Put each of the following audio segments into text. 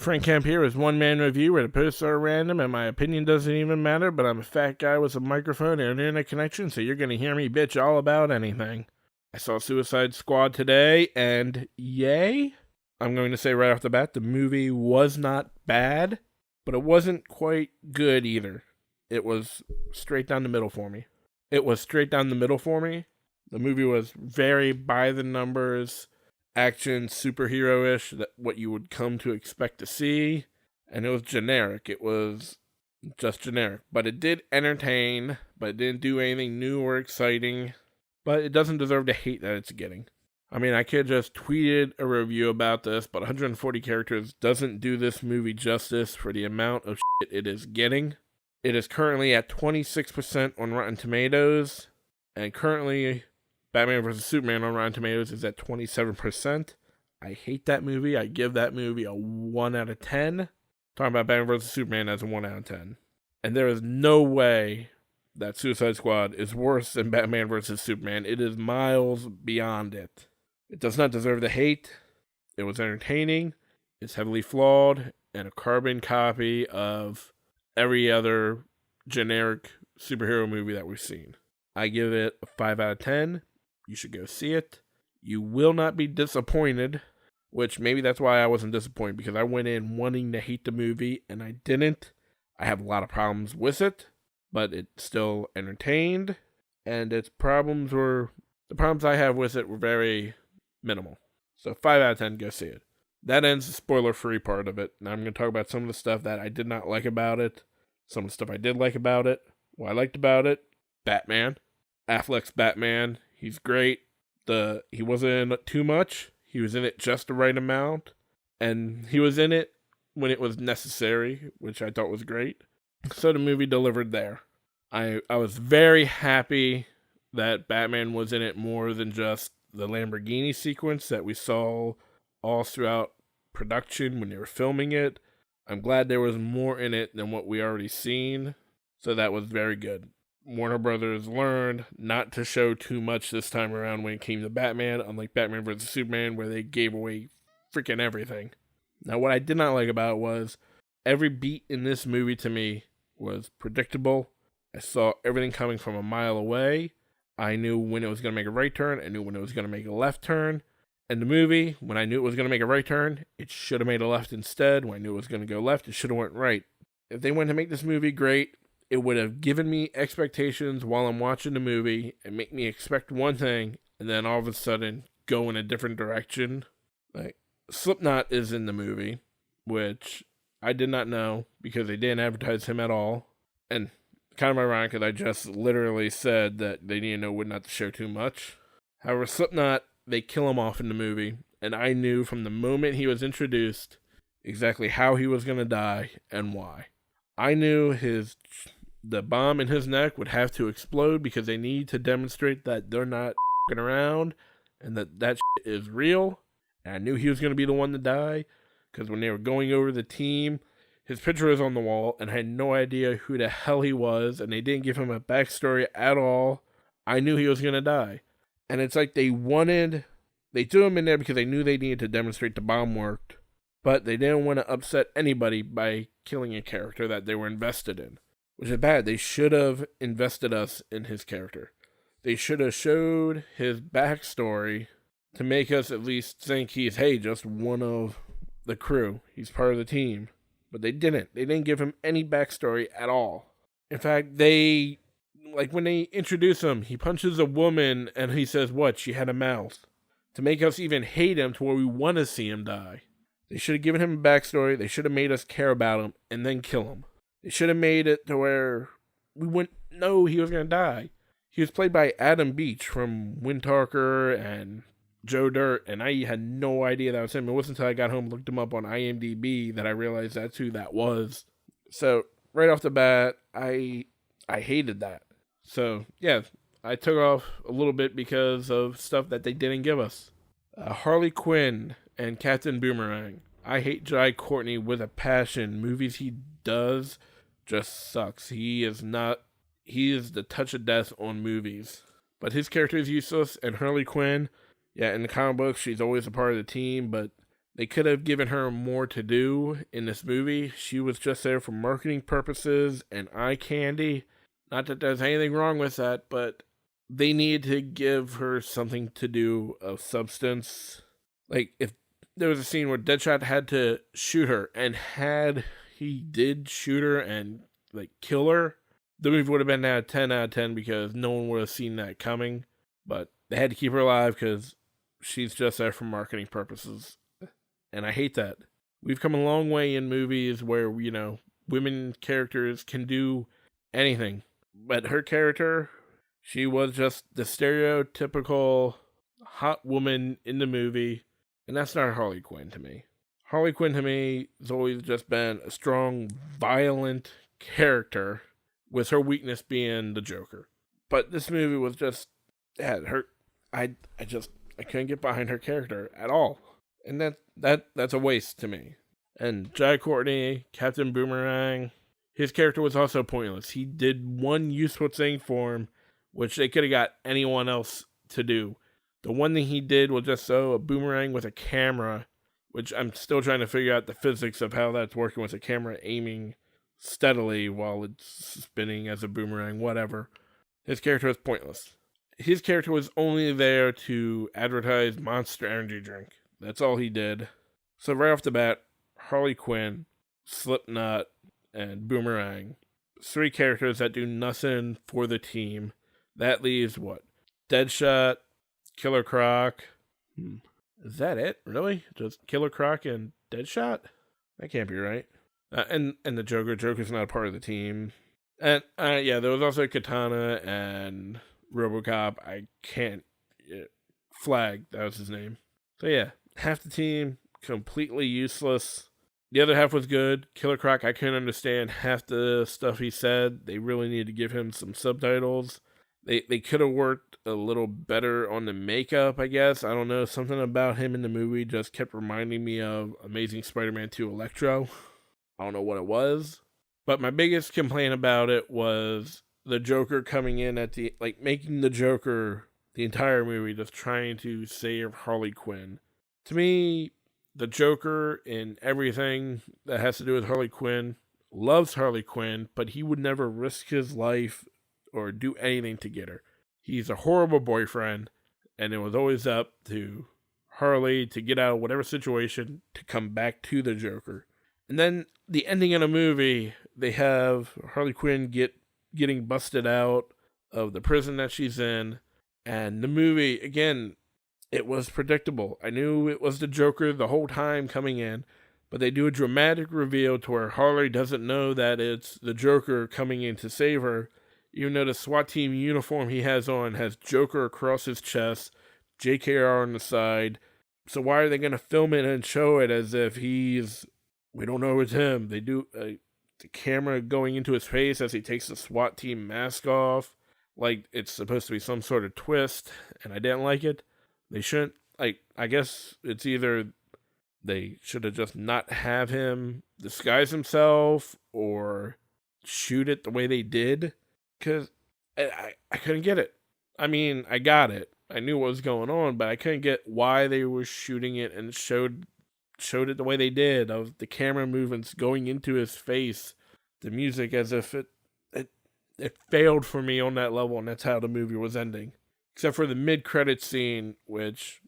Frank Kemp here with One Man Review, where the posts are random and my opinion doesn't even matter, but I'm a fat guy with a microphone and an internet connection, so you're going to hear me bitch all about anything. I saw Suicide Squad today, and yay! I'm going to say right off the bat, the movie was not bad, but it wasn't quite good either. It was straight down the middle for me. The movie was very by the numbers, action, superhero-ish, what you would come to expect to see, and it was generic. It was just generic, but it did entertain, but it didn't do anything new or exciting, but it doesn't deserve the hate that it's getting. I mean, I could just tweeted a review about this, but 140 characters doesn't do this movie justice for the amount of shit it is getting. It is currently at 26% on Rotten Tomatoes, and currently Batman vs. Superman on Rotten Tomatoes is at 27%. I hate that movie. I give that movie a 1 out of 10. Talking about Batman vs. Superman as a 1 out of 10. And there is no way that Suicide Squad is worse than Batman vs. Superman. It is miles beyond it. It does not deserve the hate. It was entertaining. It's heavily flawed and a carbon copy of every other generic superhero movie that we've seen. I give it a 5 out of 10. You should go see it. You will not be disappointed, which maybe that's why I wasn't disappointed, because I went in wanting to hate the movie, and I didn't. I have a lot of problems with it, but it still entertained, and the problems I have with it were very minimal. So 5 out of 10, go see it. That ends the spoiler-free part of it. Now I'm going to talk about some of the stuff that I did not like about it, some of the stuff I did like about it, what I liked about it. Batman. Affleck's Batman. He's great. He wasn't in too much. He was in it just the right amount. And he was in it when it was necessary, which I thought was great. So the movie delivered there. I was very happy that Batman was in it more than just the Lamborghini sequence that we saw all throughout production when they were filming it. I'm glad there was more in it than what we already seen. So that was very good. Warner Brothers learned not to show too much this time around when it came to Batman, unlike Batman vs. Superman, where they gave away freaking everything. Now, what I did not like about it was every beat in this movie to me was predictable. I saw everything coming from a mile away. I knew when it was going to make a right turn. I knew when it was going to make a left turn. And the movie, when I knew it was going to make a right turn, it should have made a left instead. When I knew it was going to go left, it should have went right. If they wanted to make this movie great, it would have given me expectations while I'm watching the movie and make me expect one thing and then all of a sudden go in a different direction. Like, Slipknot is in the movie, which I did not know because they didn't advertise him at all. And kind of ironic because I just literally said that they didn't know when not to show too much. However, Slipknot, they kill him off in the movie, and I knew from the moment he was introduced exactly how he was going to die and why. I knew the bomb in his neck would have to explode because they need to demonstrate that they're not f***ing around and that shit is real. And I knew he was going to be the one to die because when they were going over the team, his picture was on the wall and I had no idea who the hell he was, and they didn't give him a backstory at all. I knew he was going to die. And it's like they threw him in there because they knew they needed to demonstrate the bomb worked, but they didn't want to upset anybody by killing a character that they were invested in. Which is bad. They should have invested us in his character. They should have showed his backstory to make us at least think he's, just one of the crew. He's part of the team. But they didn't. They didn't give him any backstory at all. In fact, when they introduce him, he punches a woman and he says, what? She had a mouth. To make us even hate him to where we want to see him die. They should have given him a backstory. They should have made us care about him and then kill him. They should have made it to where we wouldn't know he was going to die. He was played by Adam Beach from Wind Talker and Joe Dirt, and I had no idea that was him. It wasn't until I got home and looked him up on IMDb that I realized that's who that was. So, right off the bat, I hated that. So, yeah, I took off a little bit because of stuff that they didn't give us. Harley Quinn and Captain Boomerang. I hate Jai Courtney with a passion. Movies he does just sucks. He is the touch of death on movies. But his character is useless, and Harley Quinn, in the comic books, she's always a part of the team, but They could have given her more to do in this movie. She was just there for marketing purposes and eye candy. Not that there's anything wrong with that, but they need to give her something to do of substance. Like, if there was a scene where Deadshot had to shoot her, and had he did shoot her and, like, kill her, the movie would have been a 10 out of 10 because no one would have seen that coming. But they had to keep her alive because she's just there for marketing purposes. And I hate that. We've come a long way in movies where, women characters can do anything. But her character, she was just the stereotypical hot woman in the movie. And that's not Harley Quinn to me. Harley Quinn to me has always just been a strong, violent character, with her weakness being the Joker. But this movie was just, her. I couldn't get behind her character at all. And that's a waste to me. And Jai Courtney, Captain Boomerang, his character was also pointless. He did one useful thing for him, which they could have got anyone else to do. The one thing he did was just throw a boomerang with a camera, which I'm still trying to figure out the physics of how that's working with a camera aiming steadily while it's spinning as a boomerang, whatever. His character was pointless. His character was only there to advertise Monster Energy drink. That's all he did. So right off the bat, Harley Quinn, Slipknot, and Boomerang. 3 characters that do nothing for the team. That leaves what? Deadshot, Killer Croc. Is that it? Really? Just Killer Croc and Deadshot? That can't be right. And the Joker. Joker's not a part of the team. And there was also Katana and RoboCop. I can't... Flag, that was his name. So yeah, half the team, completely useless. The other half was good. Killer Croc, I couldn't understand half the stuff he said. They really needed to give him some subtitles. They could have worked a little better on the makeup, I guess. I don't know. Something about him in the movie just kept reminding me of Amazing Spider-Man 2 Electro. I don't know what it was. But my biggest complaint about it was the Joker coming in at making the Joker the entire movie just trying to save Harley Quinn. To me, the Joker in everything that has to do with Harley Quinn loves Harley Quinn, but he would never risk his life or do anything to get her. He's a horrible boyfriend, and it was always up to Harley to get out of whatever situation to come back to the Joker. And then the ending of the movie, they have Harley Quinn getting busted out of the prison that she's in. And the movie, again, it was predictable. I knew it was the Joker the whole time coming in, but they do a dramatic reveal to where Harley doesn't know that it's the Joker coming in to save her. Even though the SWAT team uniform he has on has Joker across his chest, JKR on the side. So why are they going to film it and show it as if we don't know it's him? They do the camera going into his face as he takes the SWAT team mask off. Like it's supposed to be some sort of twist, and I didn't like it. They shouldn't, I guess it's either they should have just not have him disguise himself or shoot it the way they did. Because I couldn't get it. I mean, I got it. I knew what was going on, but I couldn't get why they were shooting it and showed it the way they did, of the camera movements going into his face, the music, as if it failed for me on that level, and that's how the movie was ending. Except for the mid-credit scene, which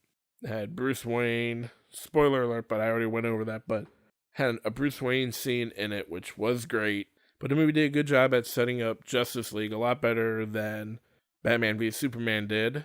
had Bruce Wayne, spoiler alert, but I already went over that, but had a Bruce Wayne scene in it, which was great. But the movie did a good job at setting up Justice League, a lot better than Batman v Superman did.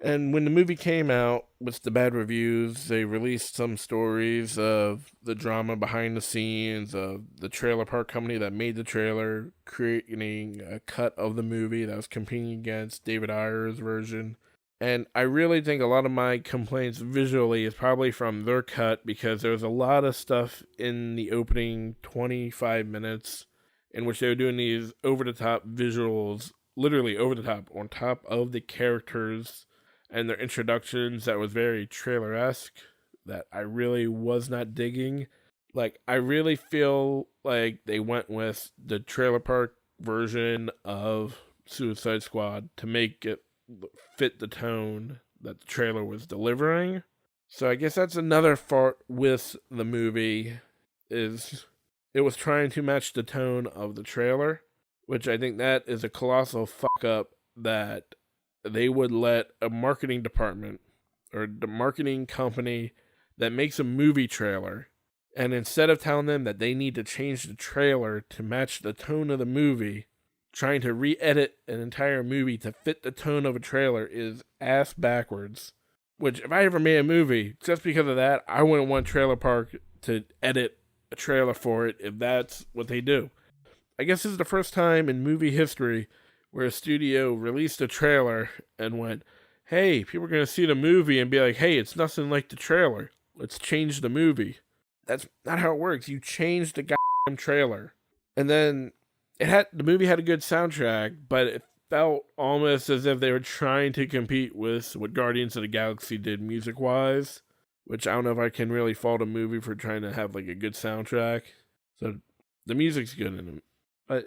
And when the movie came out, with the bad reviews, they released some stories of the drama behind the scenes of the trailer park company that made the trailer, creating a cut of the movie that was competing against David Ayer's version. And I really think a lot of my complaints visually is probably from their cut, because there was a lot of stuff in the opening 25 minutes in which they were doing these over-the-top visuals, literally over-the-top, on top of the characters and their introductions that was very trailer-esque, that I really was not digging. Like, I really feel like they went with the trailer park version of Suicide Squad to make it fit the tone that the trailer was delivering. So I guess that's another fault with the movie, is it was trying to match the tone of the trailer, which I think that is a colossal fuck up, that they would let a marketing department or the marketing company that makes a movie trailer, and instead of telling them that they need to change the trailer to match the tone of the movie, trying to re-edit an entire movie to fit the tone of a trailer is ass backwards. Which, if I ever made a movie, just because of that, I wouldn't want Trailer Park to edit a trailer for it if that's what they do. I guess this is the first time in movie history where a studio released a trailer and went, hey, people are going to see the movie and be like, hey, it's nothing like the trailer. Let's change the movie. That's not how it works. You change the goddamn trailer. And then the movie had a good soundtrack, but it felt almost as if they were trying to compete with what Guardians of the Galaxy did music-wise, which I don't know if I can really fault a movie for trying to have like a good soundtrack. So the music's good in it. But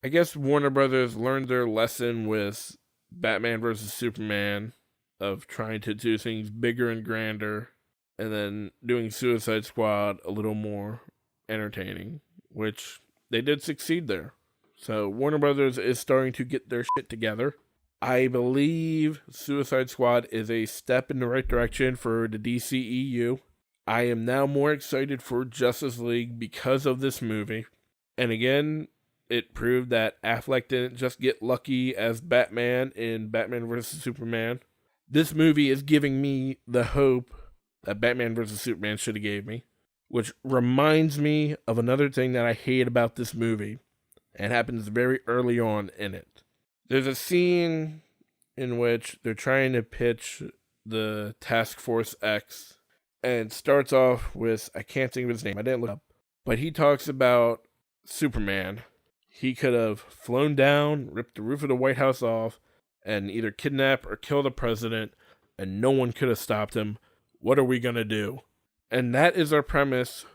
I guess Warner Brothers learned their lesson with Batman vs. Superman of trying to do things bigger and grander, and then doing Suicide Squad a little more entertaining, which they did succeed there. So Warner Brothers is starting to get their shit together. I believe Suicide Squad is a step in the right direction for the DCEU. I am now more excited for Justice League because of this movie. And again, it proved that Affleck didn't just get lucky as Batman in Batman vs. Superman. This movie is giving me the hope that Batman vs. Superman should have gave me. Which reminds me of another thing that I hate about this movie. And happens very early on in it. There's a scene in which they're trying to pitch the Task Force X. And it starts off with, I can't think of his name, I didn't look up. But he talks about Superman. He could have flown down, ripped the roof of the White House off, and either kidnap or kill the president, and no one could have stopped him. What are we going to do? And that is our premise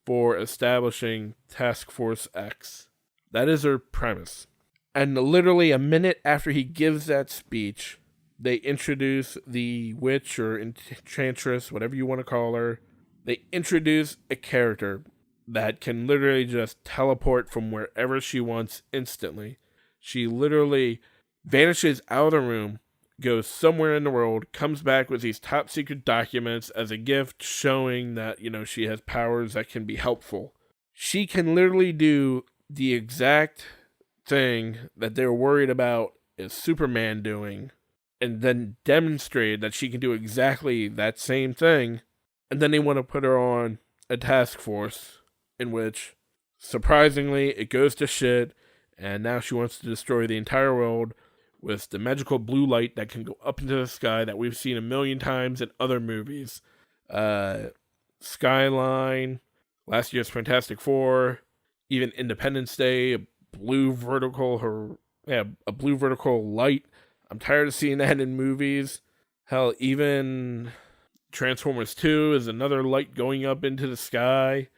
for establishing Task Force X. That is her premise. And literally a minute after he gives that speech, they introduce the witch or enchantress, whatever you want to call her. They introduce a character that can literally just teleport from wherever she wants instantly. She literally vanishes out of the room, goes somewhere in the world, comes back with these top secret documents as a gift showing that, she has powers that can be helpful. She can literally do the exact thing that they were worried about is Superman doing, and then demonstrate that she can do exactly that same thing, and then they want to put her on a task force in which, surprisingly, it goes to shit, and now she wants to destroy the entire world with the magical blue light that can go up into the sky that we've seen a million times in other movies. Skyline, last year's Fantastic Four, even Independence Day, a blue vertical light. I'm tired of seeing that in movies. Hell, even Transformers 2 is another light going up into the sky.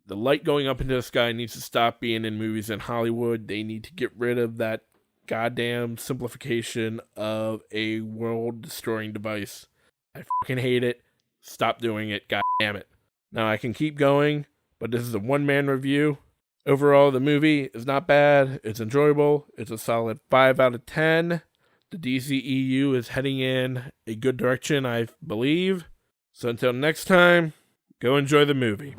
The light going up into the sky needs to stop being in movies in Hollywood. They need to get rid of that goddamn simplification of a world-destroying device. I fucking hate it. Stop doing it. God damn it. Now, I can keep going, but this is a one-man review. Overall, the movie is not bad. It's enjoyable. It's a solid 5 out of 10. The DCEU is heading in a good direction, I believe. So until next time, go enjoy the movie.